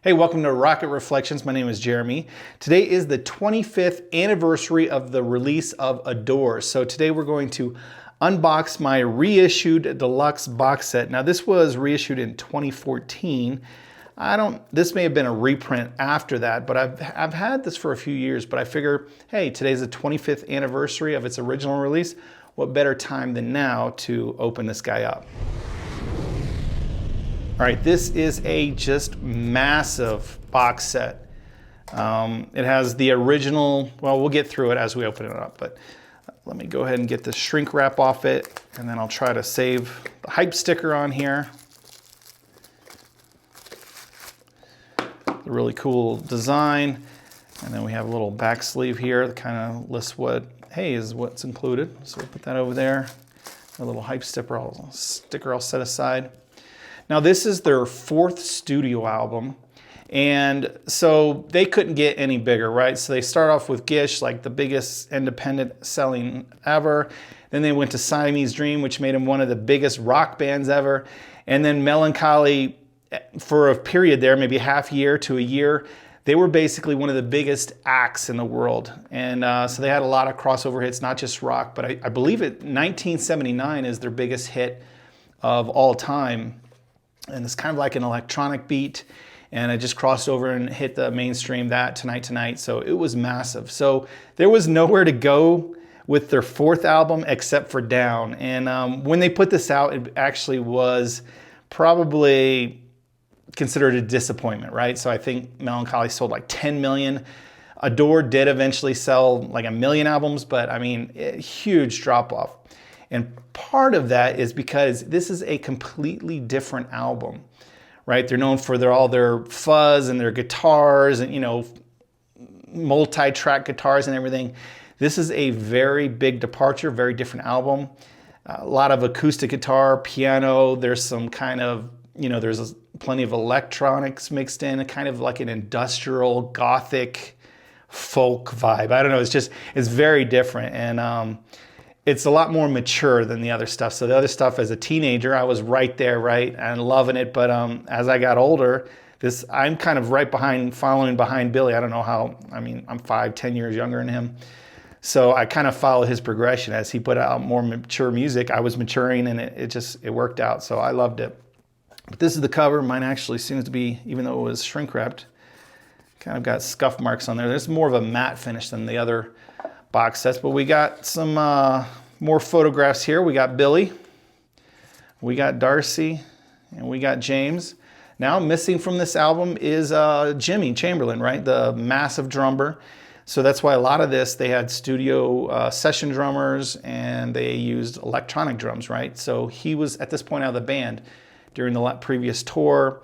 Hey, welcome to Rocket Reflections. My name is Jeremy. Today is the 25th anniversary of the release of Adore. So today we're going to unbox my reissued Deluxe box set. Now this was reissued in 2014. This may have been a reprint after that, but I've had this for a few years, but I figure, hey, today's the 25th anniversary of its original release. What better time than now to open this guy up? All right, this is a just massive box set. It has the original, well, we'll get through it as we open it up, but let me go ahead and get the shrink wrap off it, and then I'll try to save the hype sticker on here. The really cool design. And then we have a little back sleeve here that kind of lists what, hey, is what's included. So we'll put that over there. A little hype sticker I'll set aside. Now this is their 4th studio album, and so they couldn't get any bigger, right? So they start off with Gish, like the biggest independent selling ever. Then they went to Siamese Dream, which made them one of the biggest rock bands ever. And then Melancholy, for a period there, maybe half year to a year, they were basically one of the biggest acts in the world. And so they had a lot of crossover hits, not just rock, but I believe 1979 is their biggest hit of all time. And it's kind of like an electronic beat, and I just crossed over and hit the mainstream, that Tonight, so it was massive. So there was nowhere to go with their 4th album except for Down. And when they put this out, it actually was probably considered a disappointment, right? So I think Melancholy sold like 10 million. Adore did eventually sell like 1 million albums, but I mean, a huge drop off. And part of that is because this is a completely different album, right? They're known for all their fuzz and their guitars and, you know, multi-track guitars and everything. This is a very big departure, very different album. A lot of acoustic guitar, piano. There's some kind of, you know, there's plenty of electronics mixed in, kind of like an industrial gothic folk vibe. I don't know, it's very different. And, it's a lot more mature than the other stuff. So the other stuff as a teenager, I was right there, right? And loving it. But as I got older, I'm kind of right behind, following behind Billy. I don't know how, I mean, I'm 5-10 years younger than him. So I kind of followed his progression. As he put out more mature music, I was maturing, and it worked out. So I loved it. But this is the cover. Mine actually seems to be, even though it was shrink wrapped, kind of got scuff marks on there. There's more of a matte finish than the other box sets, but we got some more photographs here. We got Billy, we got Darcy, and we got James. Now missing from this album is Jimmy Chamberlin, right? The massive drummer. So that's why a lot of this, they had studio session drummers, and they used electronic drums, right? So he was at this point out of the band during the previous tour.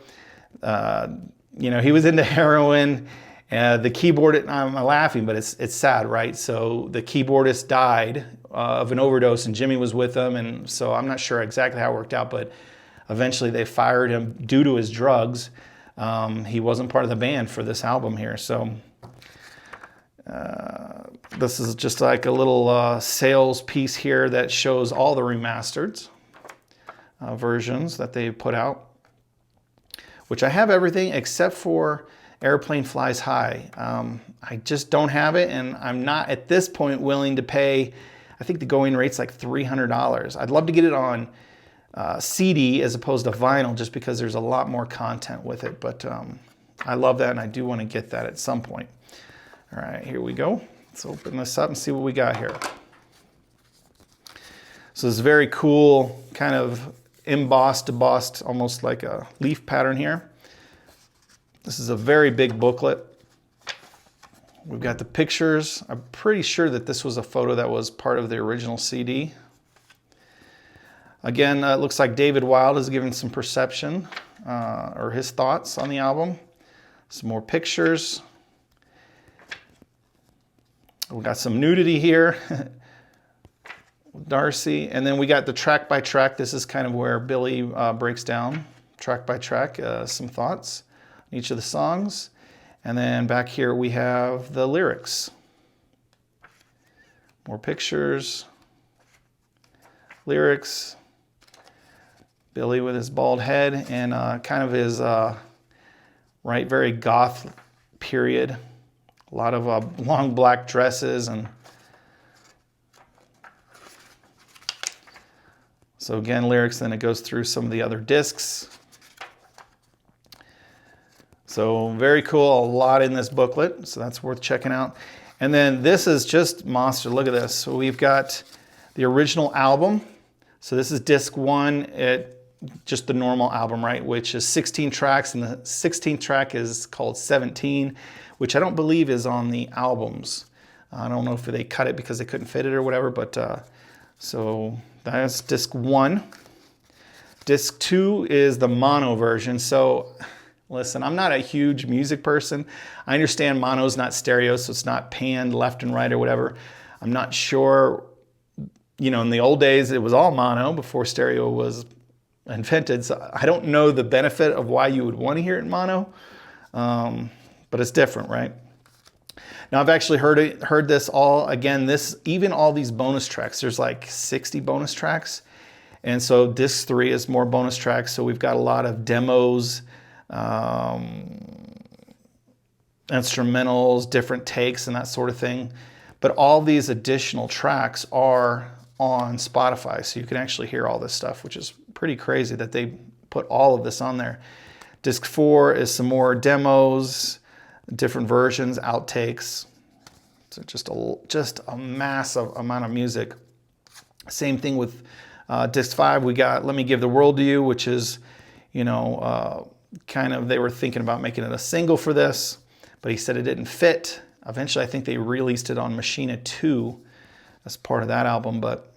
You know, he was into heroin. The keyboard, I'm laughing, but it's sad, right? So the keyboardist died of an overdose, and Jimmy was with him, and so I'm not sure exactly how it worked out, but eventually they fired him due to his drugs. He wasn't part of the band for this album here, so this is just like a little sales piece here that shows all the remastered versions that they put out, which I have everything except for Airplane Flies High. I just don't have it, and I'm not at this point willing to pay, I think the going rate's like $300. I'd love to get it on CD as opposed to vinyl, just because there's a lot more content with it, but I love that, and I do want to get that at some point. All right, here we go. Let's open this up and see what we got here. So it's very cool, kind of embossed, almost like a leaf pattern here. This is a very big booklet. We've got the pictures. I'm pretty sure that this was a photo that was part of the original CD. Again, it looks like David Wild is giving some perception or his thoughts on the album. Some more pictures. We've got some nudity here. Darcy. And then we got the track by track. This is kind of where Billy breaks down track by track some thoughts on each of the songs. And then back here we have the lyrics. More pictures. Lyrics. Billy with his bald head and kind of his right? Very goth period. A lot of long black dresses. And so again, lyrics, then it goes through some of the other discs. So very cool, a lot in this booklet, so that's worth checking out. And then this is just monster, look at this. So we've got the original album. So this is disc 1, just the normal album, right? Which is 16 tracks, and the 16th track is called 17, which I don't believe is on the albums. I don't know if they cut it because they couldn't fit it or whatever, but so that's disc 1. Disc 2 is the mono version. So listen, I'm not a huge music person. I understand mono's not stereo, so it's not panned left and right or whatever. I'm not sure, you know, in the old days it was all mono before stereo was invented. So I don't know the benefit of why you would want to hear it in mono, but it's different, right? Now I've actually heard this all, again, even all these bonus tracks, there's like 60 bonus tracks. And so disc 3 is more bonus tracks. So we've got a lot of demos, instrumentals, different takes and that sort of thing. But all these additional tracks are on Spotify, so you can actually hear all this stuff, which is pretty crazy that they put all of this on there. Disc 4 is some more demos, different versions, outtakes. So just a massive amount of music. Same thing with disc 5. We got Let Me Give the World to You, which is, you know, kind of, they were thinking about making it a single for this, but he said it didn't fit. Eventually, I think they released it on Machina 2 as part of that album, but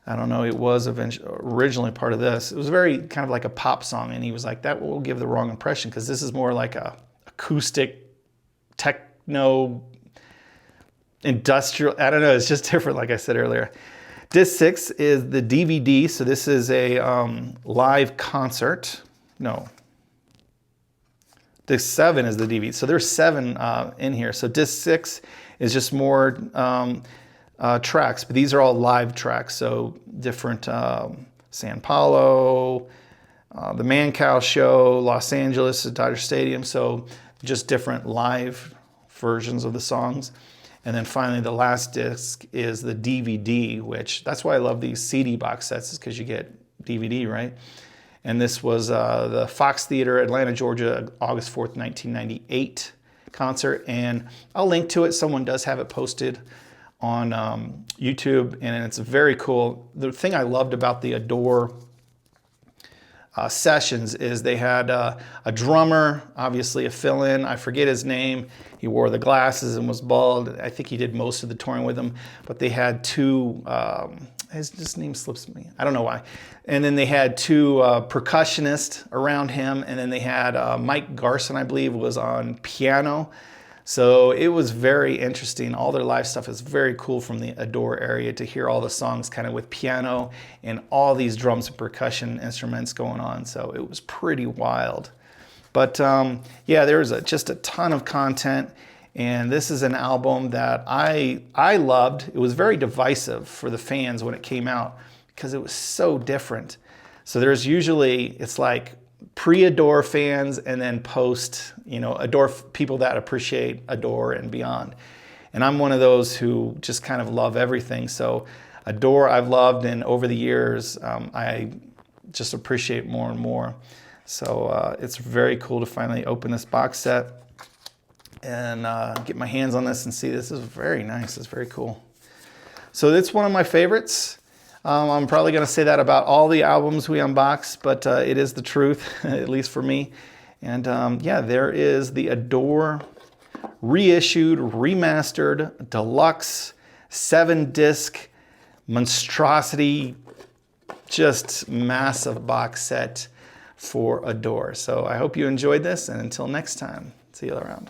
I don't know, it was originally part of this. It was very kind of like a pop song, and he was like, that will give the wrong impression, because this is more like a acoustic, techno, industrial, I don't know, it's just different, like I said earlier. Disc 6 is the DVD, so this is a live concert. No. Disc 7 is the DVD. So there's 7 in here. So disc 6 is just more tracks, but these are all live tracks. So different San Paulo, the Man Cow Show, Los Angeles, Dodger Stadium. So just different live versions of the songs. And then finally, the last disc is the DVD, which that's why I love these CD box sets, is because you get DVD, right? And this was the Fox Theater, Atlanta, Georgia, August 4th, 1998 concert. And I'll link to it. Someone does have it posted on YouTube, and it's very cool. The thing I loved about the Adore sessions is they had a drummer, obviously a fill-in. I forget his name. He wore the glasses and was bald. I think he did most of the touring with them. But they had 2, his name slips me. I don't know why. And then they had 2 percussionists around him. And then they had Mike Garson, I believe, was on piano. So it was very interesting. All their live stuff is very cool from the Adore area, to hear all the songs kind of with piano and all these drums and percussion instruments going on. So it was pretty wild. But yeah, there was just a ton of content. And this is an album that I loved. It was very divisive for the fans when it came out, because it was so different. So there's usually, it's like pre-Adore fans and then post, you know, Adore people that appreciate Adore and beyond. And I'm one of those who just kind of love everything. So Adore I've loved, and over the years I just appreciate more and more. So it's very cool to finally open this box set and get my hands on this and see. This is very nice. It's very cool. So it's one of my favorites. I'm probably going to say that about all the albums we unbox, but it is the truth, at least for me. And yeah, there is the Adore reissued, remastered, deluxe, 7-disc monstrosity, just massive box set for Adore. So I hope you enjoyed this, and until next time, see you around.